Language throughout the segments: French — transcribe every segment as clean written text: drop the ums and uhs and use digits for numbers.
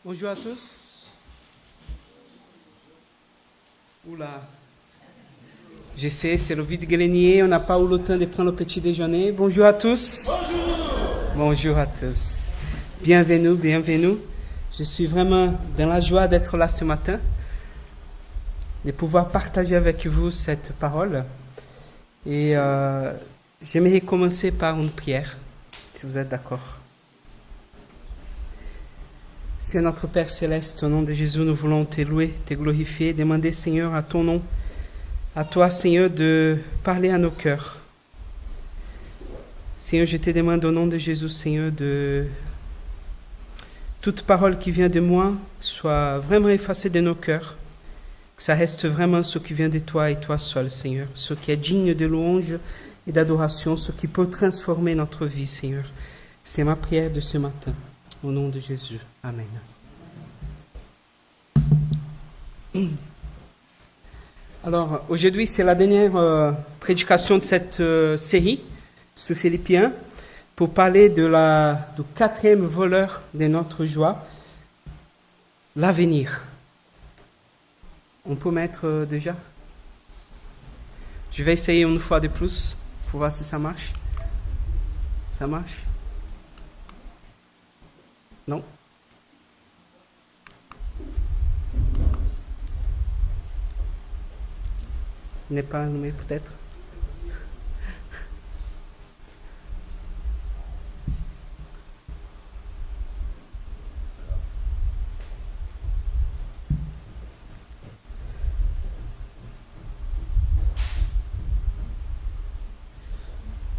Bonjour à tous. Oula. J'essaie, c'est le vide-grenier, on n'a pas eu le temps de prendre le petit déjeuner. Bonjour à tous. Bonjour. Bonjour à tous. Bienvenue, bienvenue. Je suis vraiment dans la joie d'être là ce matin, de pouvoir partager avec vous cette parole. Et j'aimerais commencer par une prière, si vous êtes d'accord. Seigneur notre Père Céleste, au nom de Jésus, nous voulons te louer, te glorifier, demander, Seigneur, à ton nom, à toi, Seigneur, de parler à nos cœurs. Seigneur, je te demande au nom de Jésus, Seigneur, de toute parole qui vient de moi soit vraiment effacée de nos cœurs, que ça reste vraiment ce qui vient de toi et toi seul, Seigneur, ce qui est digne de louange et d'adoration, ce qui peut transformer notre vie, Seigneur. C'est ma prière de ce matin. Au nom de Jésus. Amen. Alors, aujourd'hui, c'est la dernière prédication de cette série sur Philippiens pour parler du quatrième voleur de notre joie, l'avenir. On peut mettre déjà? Je vais essayer une fois de plus pour voir si ça marche. Ça marche? Non? Il n'est pas allumé peut-être?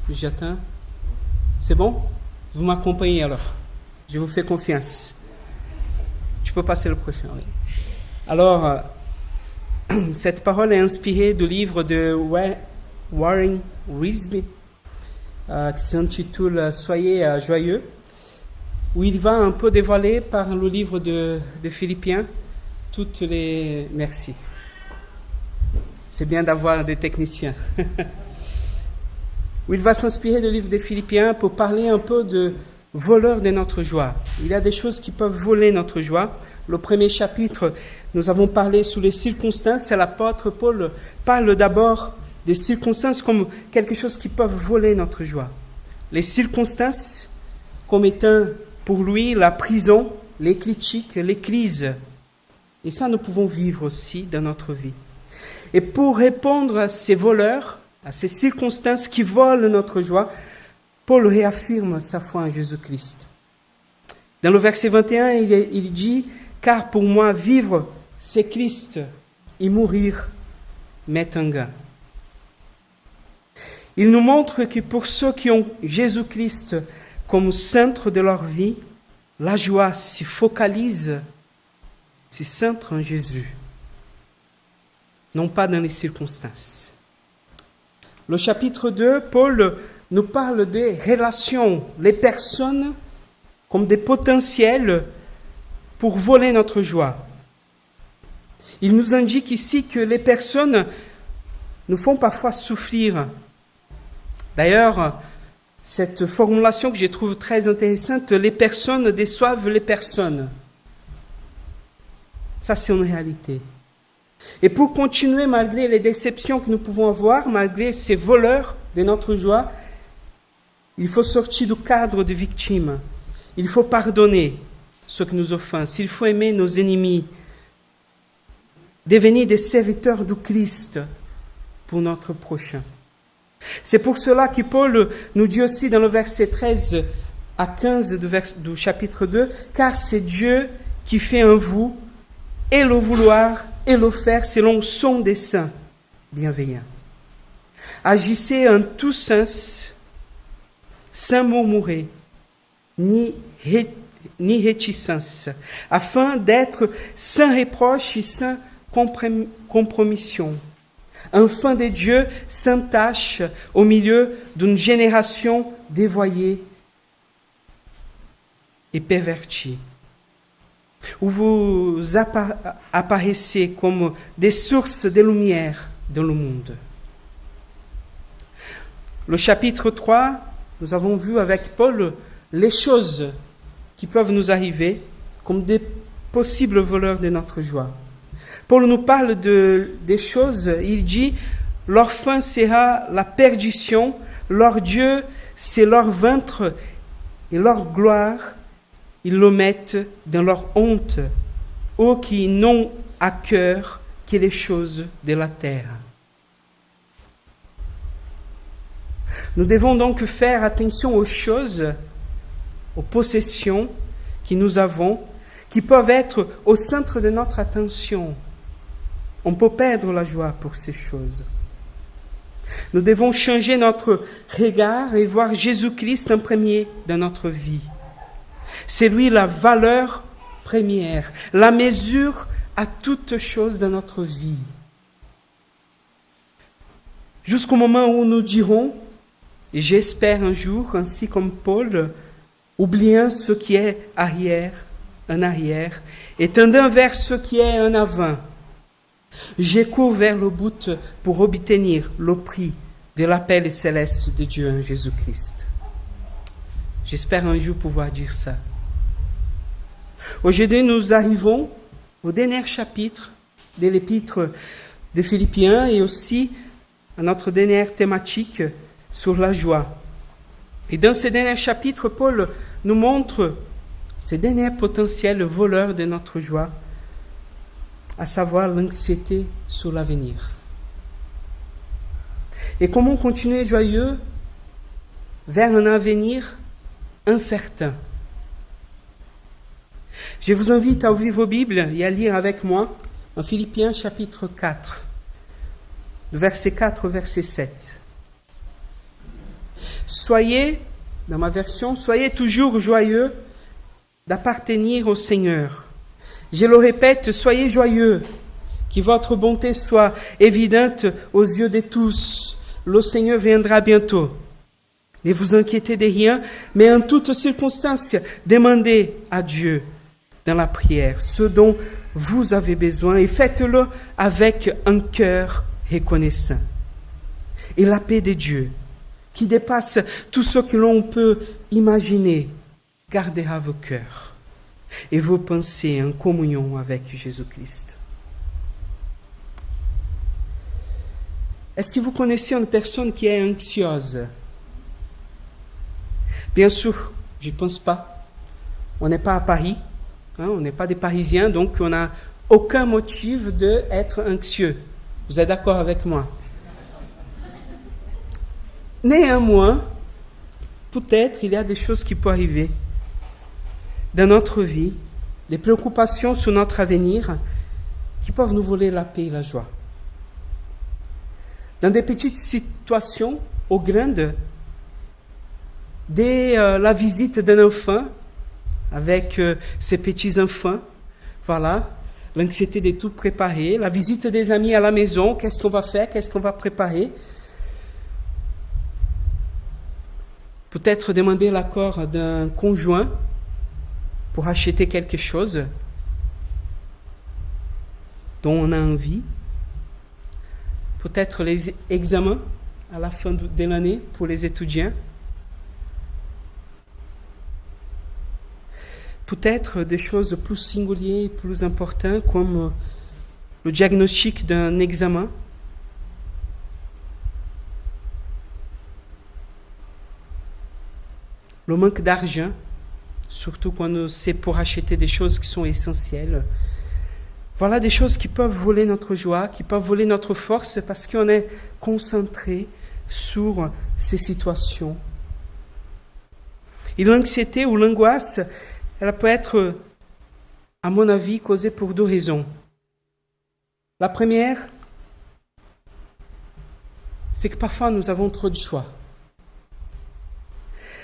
J'attends. C'est bon? Vous m'accompagnez alors? Je vous fais confiance. Tu peux passer le prochain. Oui. Alors, cette parole est inspirée du livre de Warren Wiersbe, qui s'intitule « Soyez joyeux », où il va un peu dévoiler par le livre de Philippiens toutes les... Merci. C'est bien d'avoir des techniciens. Où il va s'inspirer du livre des Philippiens pour parler un peu de voleurs de notre joie. Il y a des choses qui peuvent voler notre joie. Le premier chapitre, nous avons parlé sur les circonstances et l'apôtre Paul parle d'abord des circonstances comme quelque chose qui peut voler notre joie. Les circonstances comme étant pour lui la prison, les critiques, les crises. Et ça, nous pouvons vivre aussi dans notre vie. Et pour répondre à ces voleurs, à ces circonstances qui volent notre joie, Paul réaffirme sa foi en Jésus-Christ. Dans le verset 21, il dit « Car pour moi, vivre, c'est Christ, et mourir m'est un gain. » Il nous montre que pour ceux qui ont Jésus-Christ comme centre de leur vie, la joie se focalise, se centre en Jésus, non pas dans les circonstances. Le chapitre 2, Paul nous parle des relations, les personnes comme des potentiels pour voler notre joie. Il nous indique ici que les personnes nous font parfois souffrir. D'ailleurs, cette formulation que je trouve très intéressante, les personnes déçoivent les personnes. Ça, c'est une réalité. Et pour continuer, malgré les déceptions que nous pouvons avoir, malgré ces voleurs de notre joie, il faut sortir du cadre de victime. Il faut pardonner ceux qui nous offensent. Il faut aimer nos ennemis. Devenir des serviteurs du Christ pour notre prochain. C'est pour cela que Paul nous dit aussi dans le verset 13 à 15 du chapitre 2, « Car c'est Dieu qui fait en vous et le vouloir et le faire selon son dessein bienveillant. Agissez en tout sens, sans murmurer, ni réticence, afin d'être sans reproche et sans compromission, enfant de Dieu sans tache au milieu d'une génération dévoyée et pervertie, où vous apparaissez comme des sources de lumière dans le monde. » Le chapitre 3, nous avons vu avec Paul les choses qui peuvent nous arriver comme des possibles voleurs de notre joie. Paul nous parle des choses, il dit, leur fin sera la perdition, leur Dieu, c'est leur ventre et leur gloire, ils le mettent dans leur honte, eux qui n'ont à cœur que les choses de la terre. Nous devons donc faire attention aux choses, aux possessions que nous avons, qui peuvent être au centre de notre attention. On peut perdre la joie pour ces choses. Nous devons changer notre regard et voir Jésus-Christ en premier dans notre vie. C'est lui la valeur première, la mesure à toute chose dans notre vie. Jusqu'au moment où nous dirons, et j'espère un jour, ainsi comme Paul, oubliant ce qui est en arrière, et tendant vers ce qui est en avant, je cours vers le but pour obtenir le prix de l'appel céleste de Dieu en Jésus-Christ. J'espère un jour pouvoir dire ça. Aujourd'hui, nous arrivons au dernier chapitre de l'épître de Philippiens et aussi à notre dernière thématique sur la joie. Et dans ce dernier chapitre, Paul nous montre ces derniers potentiels voleurs de notre joie, à savoir l'anxiété sur l'avenir. Et comment continuer joyeux vers un avenir incertain. Je vous invite à ouvrir vos Bibles et à lire avec moi en Philippiens chapitre 4, verset 4 au verset 7. Soyez, dans ma version, soyez toujours joyeux d'appartenir au Seigneur. Je le répète, soyez joyeux, que votre bonté soit évidente aux yeux de tous. Le Seigneur viendra bientôt. Ne vous inquiétez de rien, mais en toutes circonstances, demandez à Dieu dans la prière ce dont vous avez besoin et faites-le avec un cœur reconnaissant. Et la paix de Dieu, qui dépasse tout ce que l'on peut imaginer, gardera vos cœurs et vos pensées en communion avec Jésus-Christ. Est-ce que vous connaissez une personne qui est anxieuse? Bien sûr, je ne pense pas. On n'est pas à Paris, on n'est pas des Parisiens, donc on n'a aucun motif d'être anxieux. Vous êtes d'accord avec moi? Néanmoins, peut-être il y a des choses qui peuvent arriver dans notre vie, des préoccupations sur notre avenir qui peuvent nous voler la paix et la joie. Dans des petites situations aux grandes, dès la visite d'un enfant avec ses petits-enfants, voilà, l'anxiété de tout préparer, la visite des amis à la maison, qu'est-ce qu'on va faire, qu'est-ce qu'on va préparer. Peut-être demander l'accord d'un conjoint pour acheter quelque chose dont on a envie. Peut-être les examens à la fin de l'année pour les étudiants. Peut-être des choses plus singulières, plus importantes, comme le diagnostic d'un examen. Le manque d'argent, surtout quand c'est pour acheter des choses qui sont essentielles. Voilà des choses qui peuvent voler notre joie, qui peuvent voler notre force parce qu'on est concentré sur ces situations. Et l'anxiété ou l'angoisse, elle peut être, à mon avis, causée pour deux raisons. La première, c'est que parfois nous avons trop de choix.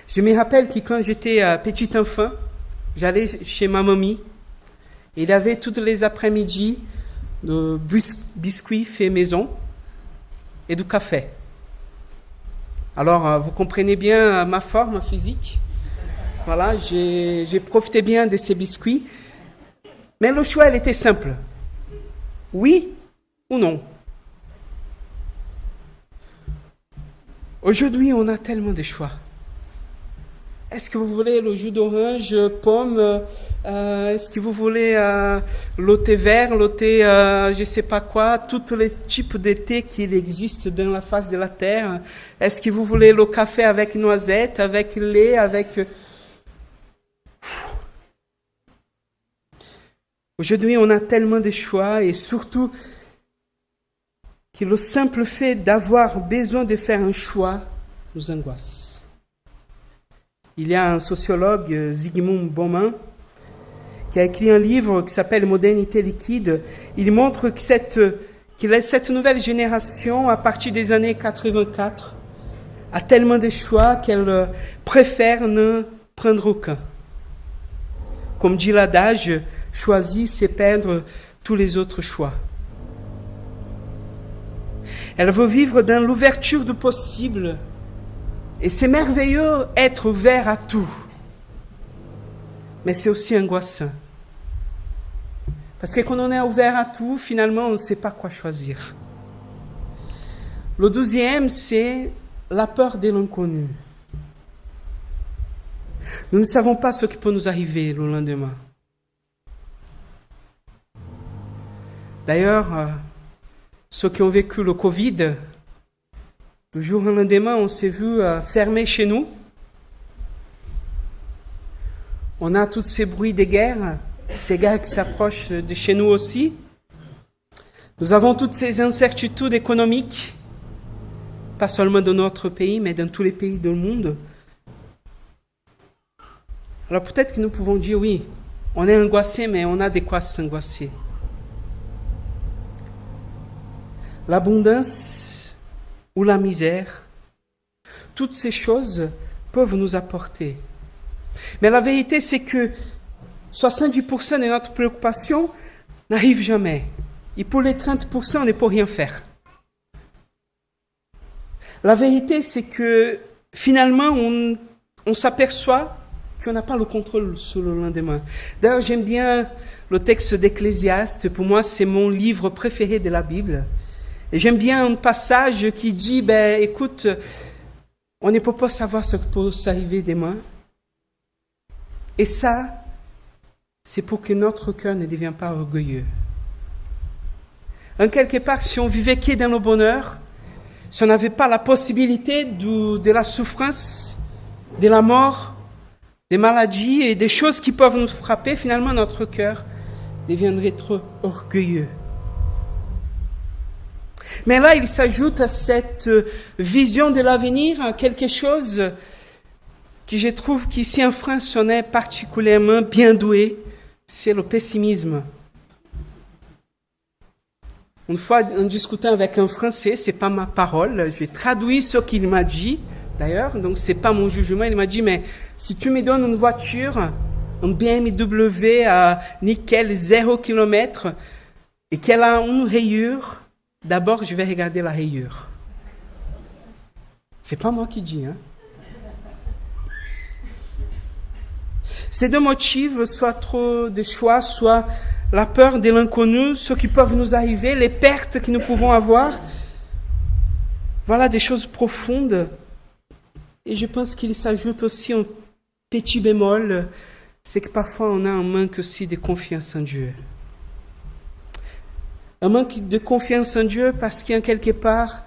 Je me rappelle que quand j'étais petit enfant, j'allais chez ma mamie. Il y avait tous les après-midi de biscuits faits maison et du café. Alors, vous comprenez bien ma forme physique. Voilà, j'ai profité bien de ces biscuits. Mais le choix, il était simple. Oui ou non. Aujourd'hui, on a tellement de choix. Est-ce que vous voulez le jus d'orange, pomme, est-ce que vous voulez le thé vert, le thé je sais pas quoi, tous les types de thé qui existent dans la face de la terre. Est-ce que vous voulez le café avec noisette, avec lait, avec... Aujourd'hui, on a tellement de choix et surtout que le simple fait d'avoir besoin de faire un choix nous angoisse. Il y a un sociologue, Zygmunt Bauman, qui a écrit un livre qui s'appelle Modernité liquide. Il montre que cette nouvelle génération, à partir des années 84, a tellement de choix qu'elle préfère ne prendre aucun. Comme dit l'adage, choisir, c'est perdre tous les autres choix. Elle veut vivre dans l'ouverture du possible. Et c'est merveilleux être ouvert à tout. Mais c'est aussi angoissant. Parce que quand on est ouvert à tout, finalement, on ne sait pas quoi choisir. Le 12e, c'est la peur de l'inconnu. Nous ne savons pas ce qui peut nous arriver le lendemain. D'ailleurs, ceux qui ont vécu le Covid, du jour au lendemain, on s'est vu fermé chez nous. On a tous ces bruits de guerre, ces guerres qui s'approchent de chez nous aussi. Nous avons toutes ces incertitudes économiques, pas seulement dans notre pays, mais dans tous les pays du monde. Alors peut-être que nous pouvons dire, oui, on est angoissé, mais on a de quoi s'angoisser. L'abondance ou la misère, toutes ces choses peuvent nous apporter. Mais la vérité, c'est que 70% de notre préoccupation n'arrive jamais. Et pour les 30%, on ne peut rien faire. La vérité, c'est que finalement, on s'aperçoit qu'on n'a pas le contrôle sur le lendemain. D'ailleurs, j'aime bien le texte d'Ecclésiaste. Pour moi, c'est mon livre préféré de la Bible. Et j'aime bien un passage qui dit, écoute, on ne peut pas savoir ce qui peut s'arriver demain. Et ça, c'est pour que notre cœur ne devienne pas orgueilleux. En quelque part, si on vivait que dans le bonheur, si on n'avait pas la possibilité de la souffrance, de la mort, des maladies et des choses qui peuvent nous frapper, finalement, notre cœur deviendrait trop orgueilleux. Mais là, il s'ajoute à cette vision de l'avenir à quelque chose que je trouve qu'ici en France, on est particulièrement bien doué, c'est le pessimisme. Une fois, en discutant avec un Français, c'est pas ma parole, j'ai traduit ce qu'il m'a dit, d'ailleurs, donc c'est pas mon jugement, il m'a dit, mais si tu me donnes une voiture, un BMW à nickel, 0 km, et qu'elle a une rayure, d'abord, je vais regarder la rayure. C'est pas moi qui dis, hein. Ces deux motifs, soit trop de choix, soit la peur de l'inconnu, ce qui peuvent nous arriver, les pertes que nous pouvons avoir. Voilà des choses profondes. Et je pense qu'il s'ajoute aussi un petit bémol, c'est que parfois on a un manque aussi de confiance en Dieu. Un manque de confiance en Dieu parce qu'en quelque part,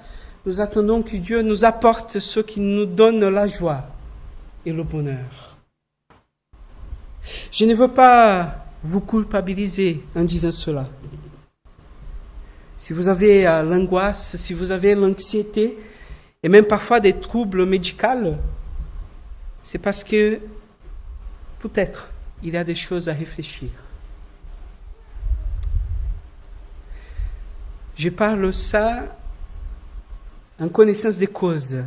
nous attendons que Dieu nous apporte ce qui nous donne la joie et le bonheur. Je ne veux pas vous culpabiliser en disant cela. Si vous avez l'angoisse, si vous avez l'anxiété, et même parfois des troubles médicaux, c'est parce que peut-être il y a des choses à réfléchir. Je parle ça en connaissance des causes.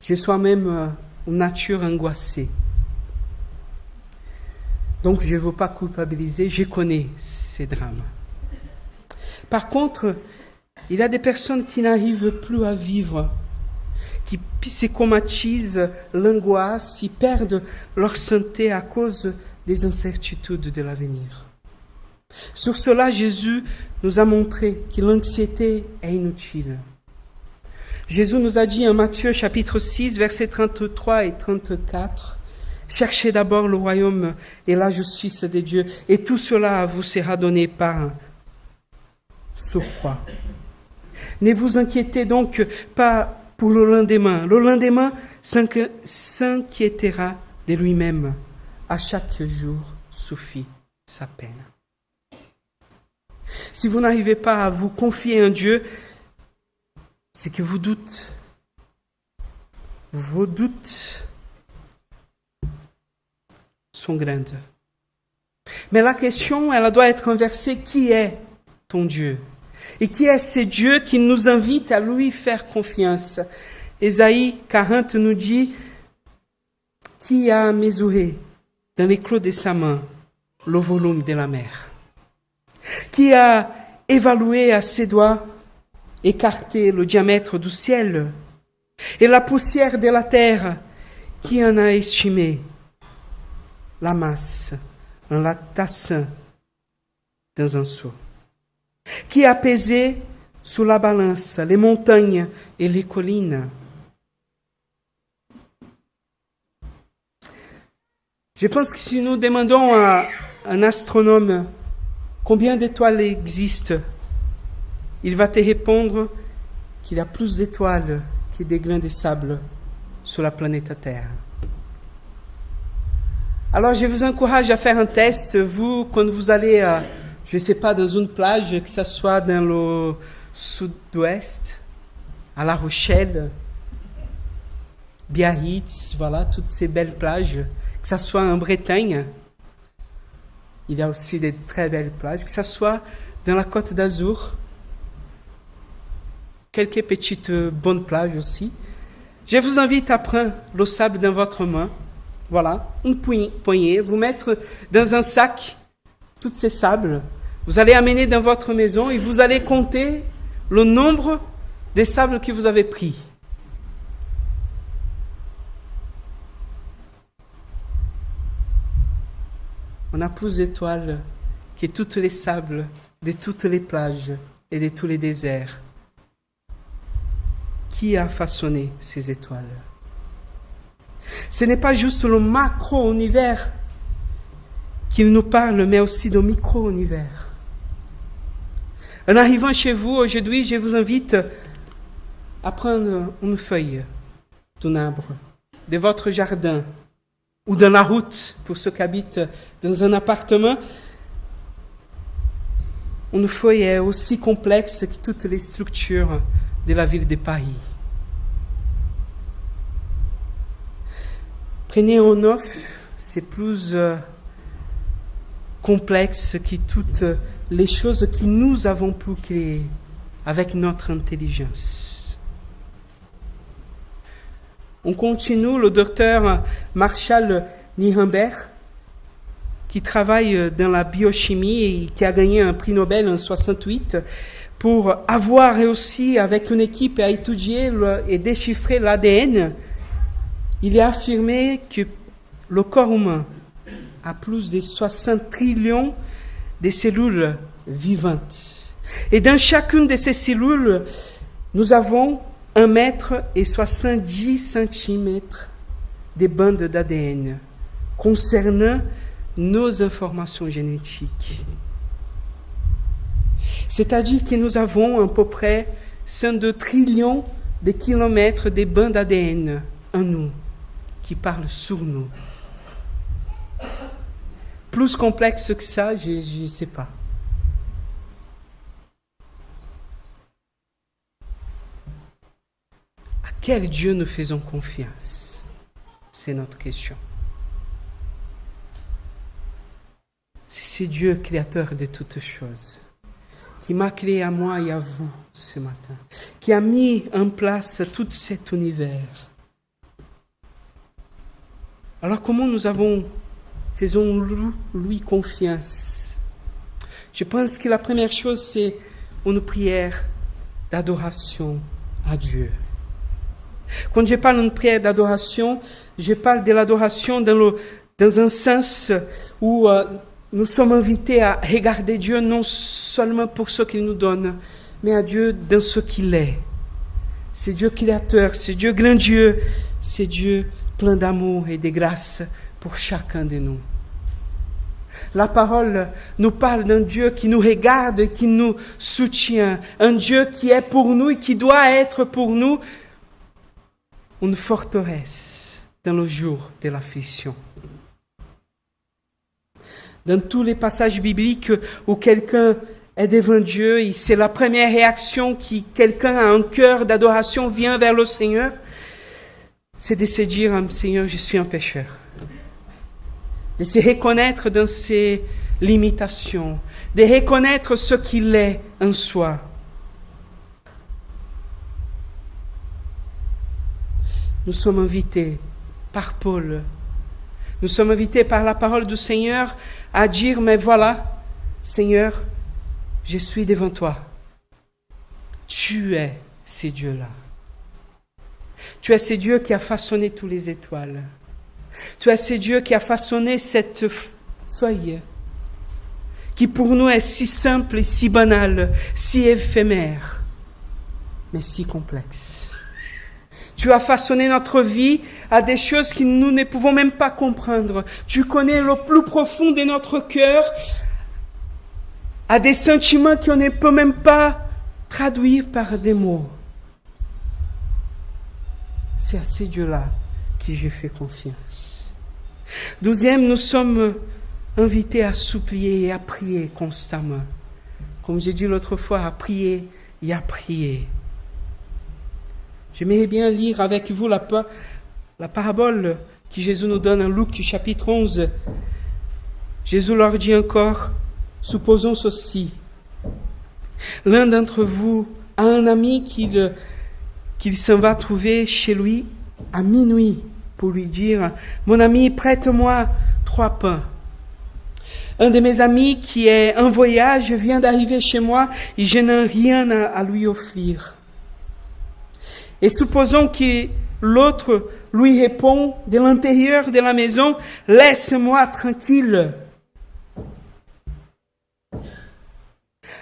Je suis même une nature angoissée. Donc je ne veux pas culpabiliser, je connais ces drames. Par contre, il y a des personnes qui n'arrivent plus à vivre, qui psychomatisent l'angoisse, qui perdent leur santé à cause des incertitudes de l'avenir. Sur cela, Jésus nous a montré que l'anxiété est inutile. Jésus nous a dit en Matthieu chapitre 6, versets 33 et 34, « Cherchez d'abord le royaume et la justice de Dieu, et tout cela vous sera donné par surcroît. Ne vous inquiétez donc pas pour le lendemain. Le lendemain s'inquiétera de lui-même. À chaque jour suffit sa peine. » Si vous n'arrivez pas à vous confier en Dieu, c'est que vous doutez. Vos doutes sont grands. Mais la question, elle doit être inversée. Qui est ton Dieu? Et qui est ce Dieu qui nous invite à lui faire confiance? Ésaïe 40 nous dit, « Qui a mesuré dans les clos de sa main le volume de la mer? Qui a évalué à ses doigts, écarté le diamètre du ciel et la poussière de la terre? Qui en a estimé la masse en la tassant dans un seau? Qui a pesé sous la balance les montagnes et les collines? » Je pense que si nous demandons à un astronome combien d'étoiles existent, il va te répondre qu'il y a plus d'étoiles que des grains de sable sur la planète Terre. Alors je vous encourage à faire un test, vous, quand vous allez, je ne sais pas, dans une plage, que ce soit dans le sud-ouest, à La Rochelle, Biarritz, voilà, toutes ces belles plages, que ce soit en Bretagne, il y a aussi des très belles plages, que ce soit dans la Côte d'Azur, quelques petites bonnes plages aussi. Je vous invite à prendre le sable dans votre main, voilà, une poignée, vous mettre dans un sac tous ces sables, vous allez amener dans votre maison et vous allez compter le nombre des sables que vous avez pris. On a plus d'étoiles que tous les sables de toutes les plages et de tous les déserts. Qui a façonné ces étoiles? Ce n'est pas juste le macro-univers qui nous parle, mais aussi le micro-univers. En arrivant chez vous aujourd'hui, je vous invite à prendre une feuille d'un arbre, de votre jardin, ou dans la route, pour ceux qui habitent dans un appartement. Une feuille est aussi complexe que toutes les structures de la ville de Paris. Prenez un œuf, c'est plus complexe que toutes les choses que nous avons pu créer avec notre intelligence. On continue, le docteur Marshall Nirenberg, qui travaille dans la biochimie et qui a gagné un prix Nobel en 68, pour avoir réussi avec une équipe à étudier et déchiffrer l'ADN. Il a affirmé que le corps humain a plus de 60 trillions de cellules vivantes. Et dans chacune de ces cellules, nous avons 1,70 m de bandes d'ADN concernant nos informations génétiques. C'est-à-dire que nous avons à peu près 102 trillions de kilomètres de bandes d'ADN en nous, qui parlent sur nous. Plus complexe que ça, je ne sais pas. À quel Dieu nous faisons confiance? C'est notre question. C'est Dieu, créateur de toutes choses, qui m'a créé à moi et à vous ce matin, qui a mis en place tout cet univers. Alors comment faisons-lui confiance? Je pense que la première chose, c'est une prière d'adoration à Dieu. Quand je parle d'une prière d'adoration, je parle de l'adoration dans un sens où nous sommes invités à regarder Dieu non seulement pour ce qu'il nous donne, mais à Dieu dans ce qu'il est. C'est Dieu créateur, c'est Dieu grand Dieu, c'est Dieu plein d'amour et de grâce pour chacun de nous. La parole nous parle d'un Dieu qui nous regarde, qui nous soutient, un Dieu qui est pour nous et qui doit être pour nous une forteresse dans le jour de l'affliction. Dans tous les passages bibliques où quelqu'un est devant Dieu et c'est la première réaction que quelqu'un a un cœur d'adoration vient vers le Seigneur, c'est de se dire « Seigneur, je suis un pécheur ». De se reconnaître dans ses limitations, de reconnaître ce qu'il est en soi. Nous sommes invités par Paul, nous sommes invités par la parole du Seigneur à dire, mais voilà, Seigneur, je suis devant toi. Tu es ce Dieu-là. Tu es ce Dieu qui a façonné toutes les étoiles. Tu es ce Dieu qui a façonné cette feuille qui pour nous est si simple et si banale, si éphémère, mais si complexe. Tu as façonné notre vie à des choses que nous ne pouvons même pas comprendre. Tu connais le plus profond de notre cœur, à des sentiments qu'on ne peut même pas traduire par des mots. C'est à ce Dieu-là qui je fais confiance. Deuxième, nous sommes invités à supplier et à prier constamment. Comme j'ai dit l'autre fois, à prier et à prier. J'aimerais bien lire avec vous la parabole que Jésus nous donne en Luc chapitre 11. Jésus leur dit encore, supposons ceci. L'un d'entre vous a un ami qu'il s'en va trouver chez lui à minuit pour lui dire « Mon ami, prête-moi 3 pains. Un de mes amis qui est en voyage vient d'arriver chez moi et je n'ai rien à lui offrir. » Et supposons que l'autre lui répond de l'intérieur de la maison « Laisse-moi tranquille. »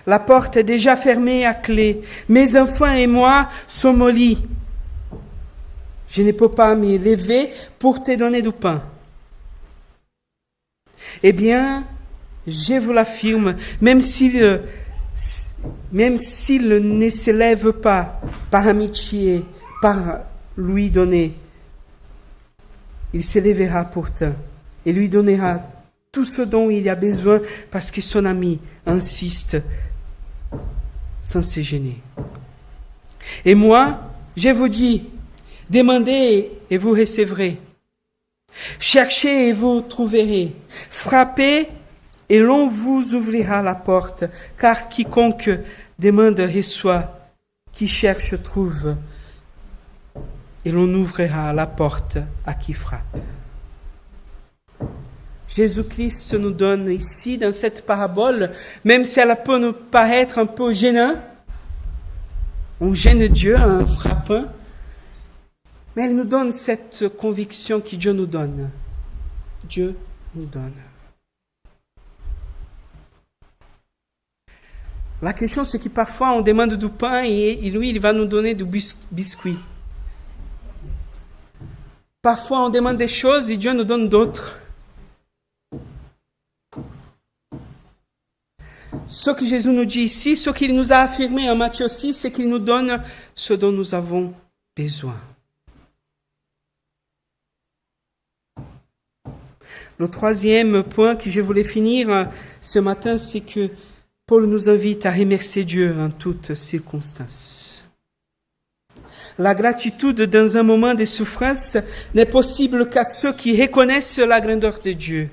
La porte est déjà fermée à clé. Mes enfants et moi sommes au lit. Je ne peux pas me lever pour te donner du pain. Eh bien, je vous l'affirme, même s'il ne se lève pas par amitié, par lui donner, il se lèvera pourtant et lui donnera tout ce dont il a besoin parce que son ami insiste sans se gêner. Et moi, je vous dis, demandez et vous recevrez. Cherchez et vous trouverez. Frappez et l'on vous ouvrira la porte. Car quiconque demande reçoit, qui cherche trouve. Et l'on ouvrira la porte à qui frappe. Jésus-Christ nous donne ici, dans cette parabole, même si elle peut nous paraître un peu gênant, on gêne Dieu en frappant, mais elle nous donne cette conviction que Dieu nous donne. Dieu nous donne. La question, c'est que parfois on demande du pain et lui, il va nous donner du biscuit. Parfois on demande des choses et Dieu nous donne d'autres. Ce que Jésus nous dit ici, ce qu'il nous a affirmé en Matthieu 6, c'est qu'il nous donne ce dont nous avons besoin. Le troisième point que je voulais finir ce matin, c'est que Paul nous invite à remercier Dieu en toutes circonstances. La gratitude dans un moment de souffrance n'est possible qu'à ceux qui reconnaissent la grandeur de Dieu.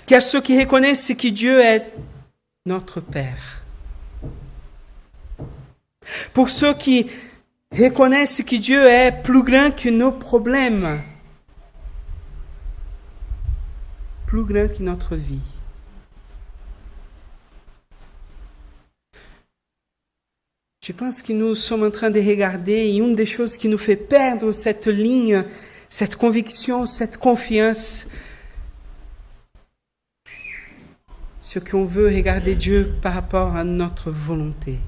Qu'à ceux qui reconnaissent que Dieu est notre Père. Pour ceux qui reconnaissent que Dieu est plus grand que nos problèmes, plus grand que notre vie. Je pense que nous sommes en train de regarder et une des choses qui nous fait perdre cette ligne, cette conviction, cette confiance, c'est qu'on veut regarder Dieu par rapport à notre volonté.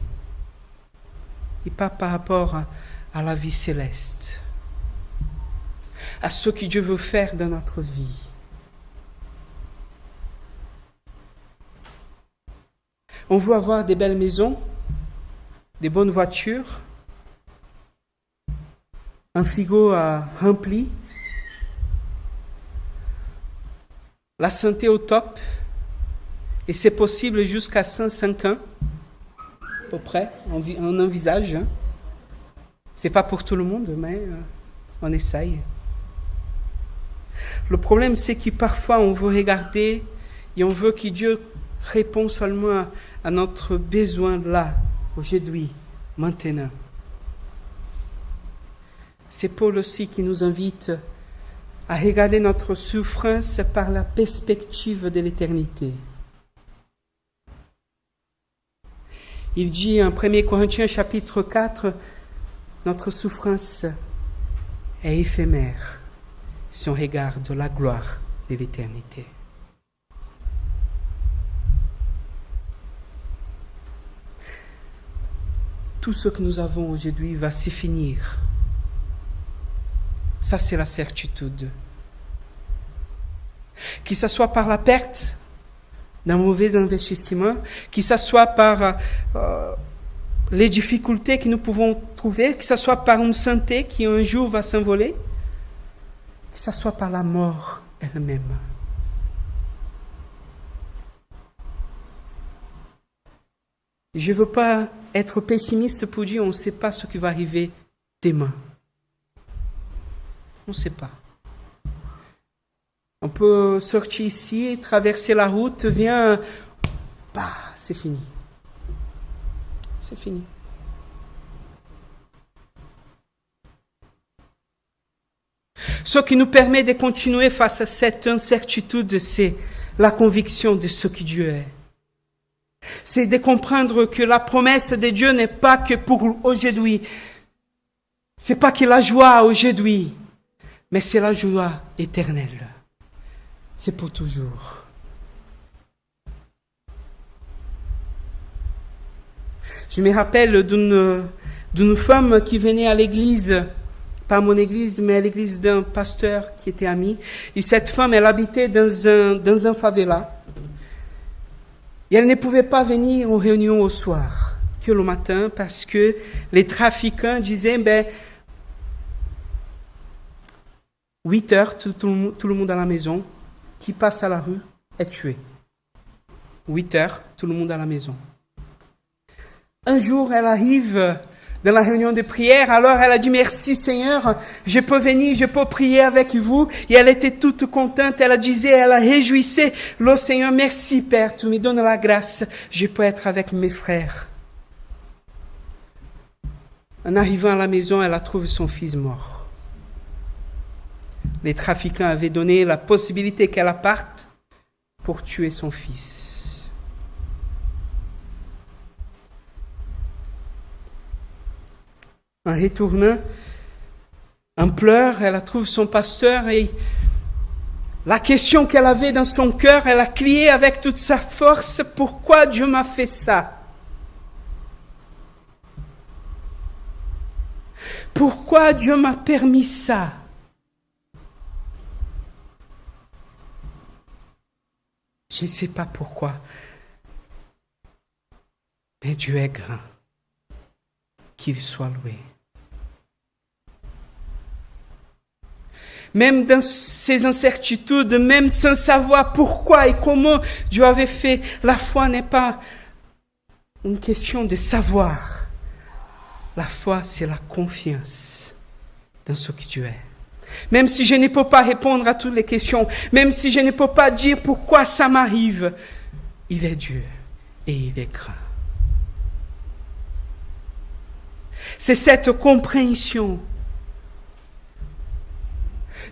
Il parle par rapport à la vie céleste, à ce que Dieu veut faire dans notre vie. On veut avoir des belles maisons, des bonnes voitures, un frigo rempli, la santé au top, et c'est possible jusqu'à 105 ans, à peu près, on envisage. Hein. C'est pas pour tout le monde, mais on essaye. Le problème, c'est que parfois on veut regarder et on veut que Dieu réponde seulement à notre besoin là, aujourd'hui, maintenant. C'est Paul aussi qui nous invite à regarder notre souffrance par la perspective de l'éternité. Il dit en 1 Corinthiens chapitre 4, notre souffrance est éphémère si on regarde la gloire de l'éternité. Tout ce que nous avons aujourd'hui va se finir. Ça, c'est la certitude. Que ce soit par la perte d'un mauvais investissement, que ce soit par les difficultés que nous pouvons trouver, que ce soit par une santé qui un jour va s'envoler, que ce soit par la mort elle-même. Je ne veux pas être pessimiste pour dire on ne sait pas ce qui va arriver demain. On ne sait pas. On peut sortir ici, traverser la route, vient, bah, c'est fini. C'est fini. Ce qui nous permet de continuer face à cette incertitude, c'est la conviction de ce que Dieu est. C'est de comprendre que la promesse de Dieu n'est pas que pour aujourd'hui. C'est pas que la joie aujourd'hui, mais c'est la joie éternelle. C'est pour toujours. Je me rappelle d'une femme qui venait à l'église, pas à mon église, mais à l'église d'un pasteur qui était ami. Et cette femme, elle habitait dans un favela. Et elle ne pouvait pas venir aux réunions au soir, que le matin, parce que les trafiquants disaient, 8 heures, tout le monde à la maison, qui passe à la rue est tué. 8 heures, tout le monde à la maison. Un jour, elle arrive dans la réunion de prière, alors elle a dit, merci Seigneur, je peux venir, je peux prier avec vous. Et elle était toute contente, elle réjouissait, le Seigneur, merci Père, tu me donnes la grâce, je peux être avec mes frères. En arrivant à la maison, elle a trouvé son fils mort. Les trafiquants avaient donné la possibilité qu'elle parte pour tuer son fils. En retournant, en pleurs, elle trouve son pasteur et la question qu'elle avait dans son cœur, elle a crié avec toute sa force, « Pourquoi Dieu m'a fait ça? Pourquoi Dieu m'a permis ça? » Je ne sais pas pourquoi, mais Dieu est grand, qu'il soit loué. Même dans ces incertitudes, même sans savoir pourquoi et comment Dieu avait fait, la foi n'est pas une question de savoir. La foi, c'est la confiance dans ce que Dieu est. Même si je ne peux pas répondre à toutes les questions, même si je ne peux pas dire pourquoi ça m'arrive, il est Dieu et il est grand. C'est cette compréhension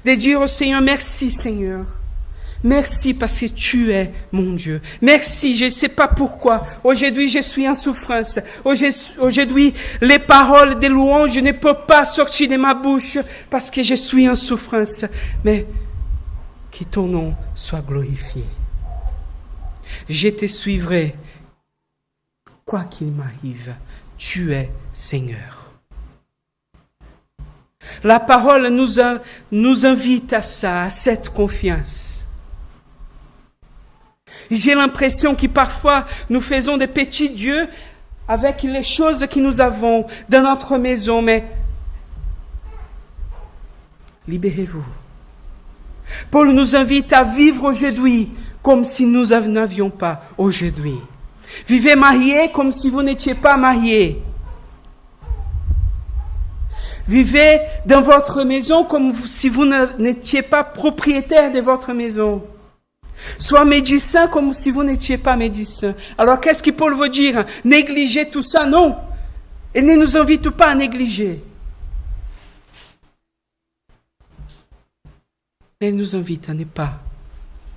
de dire au Seigneur, merci Seigneur. Merci parce que tu es mon Dieu. Merci, je ne sais pas pourquoi. Aujourd'hui, je suis en souffrance. Aujourd'hui, les paroles de louange ne peuvent pas sortir de ma bouche parce que je suis en souffrance. Mais que ton nom soit glorifié. Je te suivrai, quoi qu'il m'arrive, tu es Seigneur. La parole nous invite à ça, à cette confiance. J'ai l'impression que parfois nous faisons des petits dieux avec les choses que nous avons dans notre maison, mais libérez-vous. Paul nous invite à vivre aujourd'hui comme si nous n'avions pas aujourd'hui. Vivez mariés comme si vous n'étiez pas mariés. Vivez dans votre maison comme si vous n'étiez pas propriétaire de votre maison. Sois médecin comme si vous n'étiez pas médecin. Alors qu'est-ce que Paul veut dire? Négliger tout ça? Non. Il ne nous invite pas à négliger. Elle nous invite à ne pas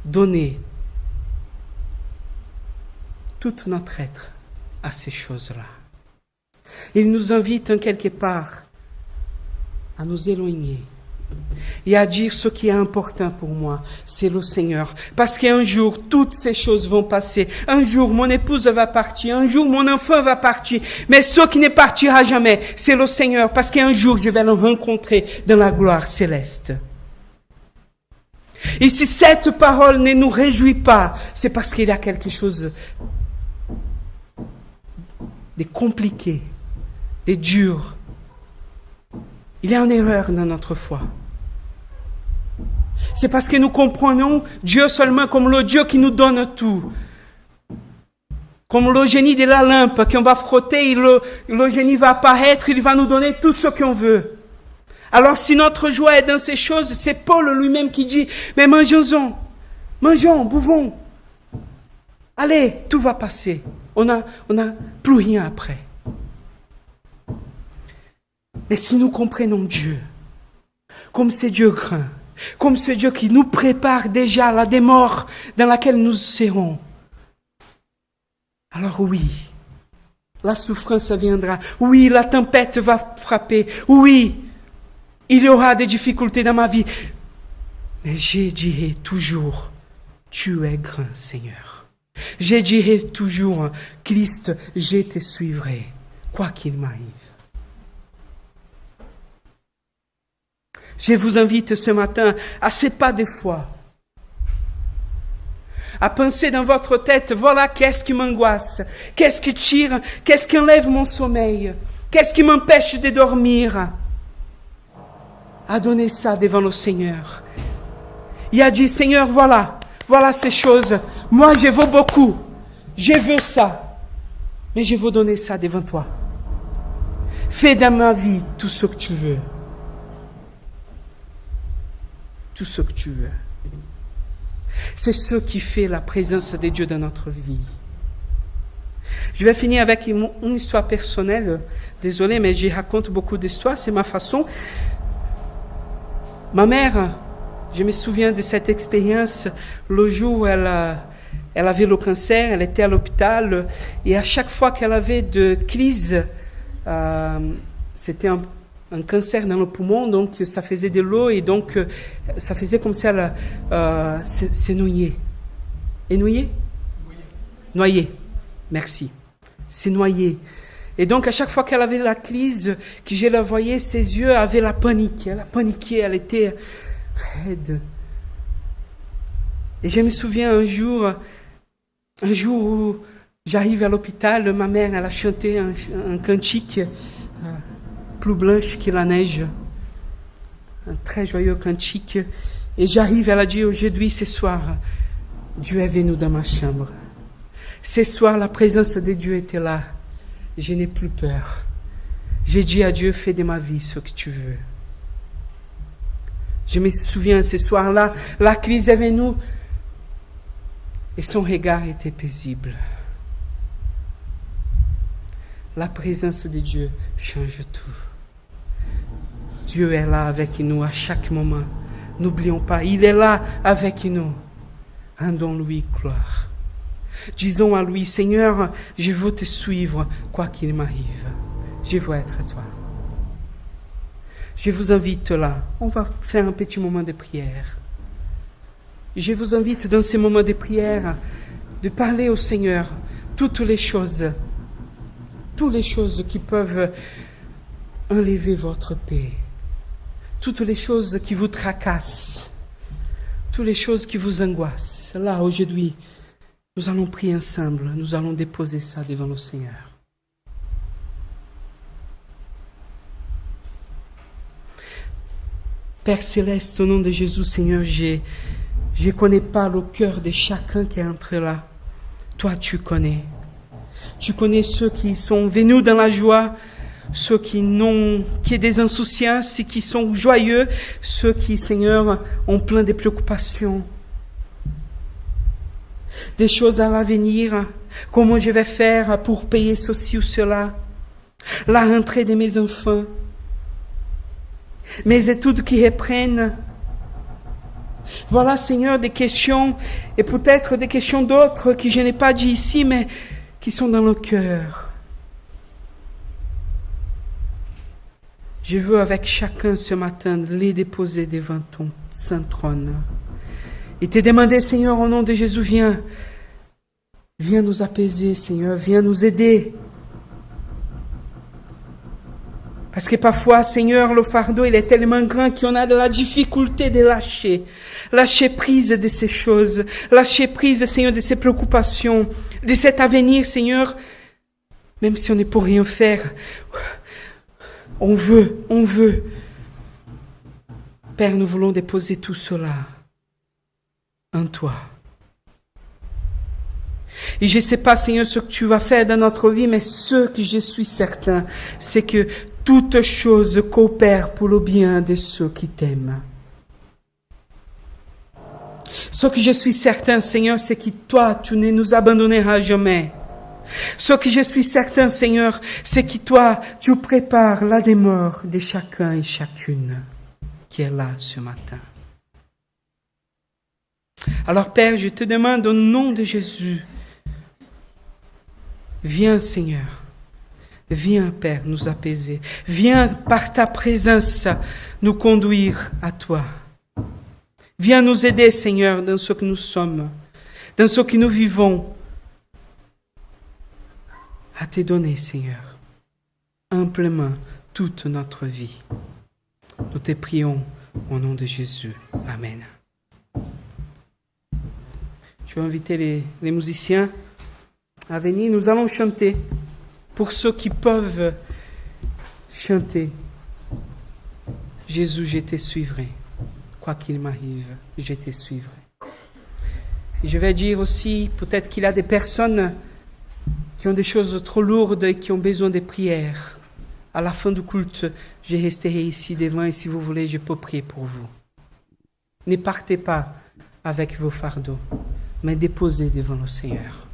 donner tout notre être à ces choses-là. Il nous invite en quelque part à nous éloigner et à dire ce qui est important pour moi, c'est le Seigneur. Parce qu'un jour, toutes ces choses vont passer. Un jour, mon épouse va partir. Un jour, mon enfant va partir. Mais ce qui ne partira jamais, c'est le Seigneur. Parce qu'un jour, je vais le rencontrer dans la gloire céleste. Et si cette parole ne nous réjouit pas, c'est parce qu'il y a quelque chose de compliqué, de dur. Il y a une erreur dans notre foi. C'est parce que nous comprenons Dieu seulement comme le Dieu qui nous donne tout. Comme le génie de la lampe qu'on va frotter, le génie va apparaître, il va nous donner tout ce qu'on veut. Alors si notre joie est dans ces choses, c'est Paul lui-même qui dit, mais mangeons-en, buvons. Allez, tout va passer. On n'a plus rien après. Mais si nous comprenons Dieu, comme c'est Dieu grand, comme c'est Dieu qui nous prépare déjà à la démort dans laquelle nous serons, alors oui, la souffrance viendra. Oui, la tempête va frapper. Oui, il y aura des difficultés dans ma vie. Mais je dirai toujours, tu es grand, Seigneur. Je dirai toujours, Christ, je te suivrai, quoi qu'il m'arrive. Je vous invite ce matin à ces pas de foi, à penser dans votre tête, voilà qu'est-ce qui m'angoisse, qu'est-ce qui tire, qu'est-ce qui enlève mon sommeil, qu'est-ce qui m'empêche de dormir. À donner ça devant le Seigneur. Il a dit, Seigneur, voilà ces choses. Moi, je veux beaucoup. Je veux ça. Mais je veux donner ça devant toi. Fais dans ma vie tout ce que tu veux. Tout ce que tu veux. C'est ce qui fait la présence de Dieu dans notre vie. Je vais finir avec une histoire personnelle. Désolé, mais je raconte beaucoup d'histoires. C'est ma façon. Ma mère, je me souviens de cette expérience, le jour où elle avait le cancer, elle était à l'hôpital, et à chaque fois qu'elle avait de crise, c'était un cancer dans le poumon, donc ça faisait de l'eau, et donc ça faisait comme si elle s'est noyée. Et noyée? Noyée, merci. C'est noyée. Et donc, à chaque fois qu'elle avait la crise, que je la voyais, ses yeux avaient la panique. Elle a paniqué, elle était raide. Et je me souviens un jour où j'arrive à l'hôpital, ma mère, elle a chanté un cantique plus blanche que la neige. Un très joyeux cantique. Et j'arrive, elle a dit, aujourd'hui, ce soir, Dieu est venu dans ma chambre. Ce soir, la présence de Dieu était là. Je n'ai plus peur. J'ai dit à Dieu, fais de ma vie ce que tu veux. Je me souviens, ce soir-là, la crise est venue et son regard était paisible. La présence de Dieu change tout. Dieu est là avec nous à chaque moment. N'oublions pas, il est là avec nous. Rendons-lui gloire. Disons à lui, Seigneur, je veux te suivre, quoi qu'il m'arrive. Je veux être à toi. Je vous invite là, on va faire un petit moment de prière. Je vous invite dans ces moments de prière de parler au Seigneur toutes les choses toutes les choses qui peuvent enlever votre paix, toutes les choses qui vous tracassent, toutes les choses qui vous angoissent. Là, aujourd'hui, nous allons prier ensemble, nous allons déposer ça devant le Seigneur. Père Céleste, au nom de Jésus, Seigneur, je ne connais pas le cœur de chacun qui est entré là. Toi, tu connais. Tu connais ceux qui sont venus dans la joie, ceux qui ont des insouciances et qui sont joyeux, ceux qui, Seigneur, ont plein de préoccupations. Des choses à l'avenir, comment je vais faire pour payer ceci ou cela, la rentrée de mes enfants, mes études qui reprennent. Voilà, Seigneur, des questions, et peut-être des questions d'autres que je n'ai pas dit ici, mais qui sont dans le cœur. Je veux avec chacun ce matin les déposer devant ton saint trône. Et te demander, Seigneur, au nom de Jésus, viens nous apaiser, Seigneur, viens nous aider. Parce que parfois, Seigneur, le fardeau, il est tellement grand qu'on a de la difficulté de lâcher prise de ces choses, lâcher prise, Seigneur, de ces préoccupations, de cet avenir, Seigneur, même si on ne peut rien faire. On veut. Père, nous voulons déposer tout cela en toi. Et je ne sais pas, Seigneur, ce que tu vas faire dans notre vie, mais ce que je suis certain, c'est que toutes choses coopèrent pour le bien de ceux qui t'aiment. Ce que je suis certain, Seigneur, c'est que toi, tu ne nous abandonneras jamais. Ce que je suis certain, Seigneur, c'est que toi, tu prépares la demeure de chacun et chacune qui est là ce matin. Alors, Père, je te demande au nom de Jésus, viens, Seigneur. Viens, Père, nous apaiser. Viens, par ta présence, nous conduire à toi. Viens nous aider, Seigneur, dans ce que nous sommes, dans ce que nous vivons, à te donner, Seigneur, amplement toute notre vie. Nous te prions au nom de Jésus. Amen. Je vais inviter les musiciens à venir. Nous allons chanter. Pour ceux qui peuvent chanter, Jésus, je te suivrai. Quoi qu'il m'arrive, je te suivrai. Et je vais dire aussi, peut-être qu'il y a des personnes qui ont des choses trop lourdes et qui ont besoin de prières. À la fin du culte, je resterai ici devant et si vous voulez, je peux prier pour vous. Ne partez pas avec vos fardeaux, mais déposez devant le Seigneur.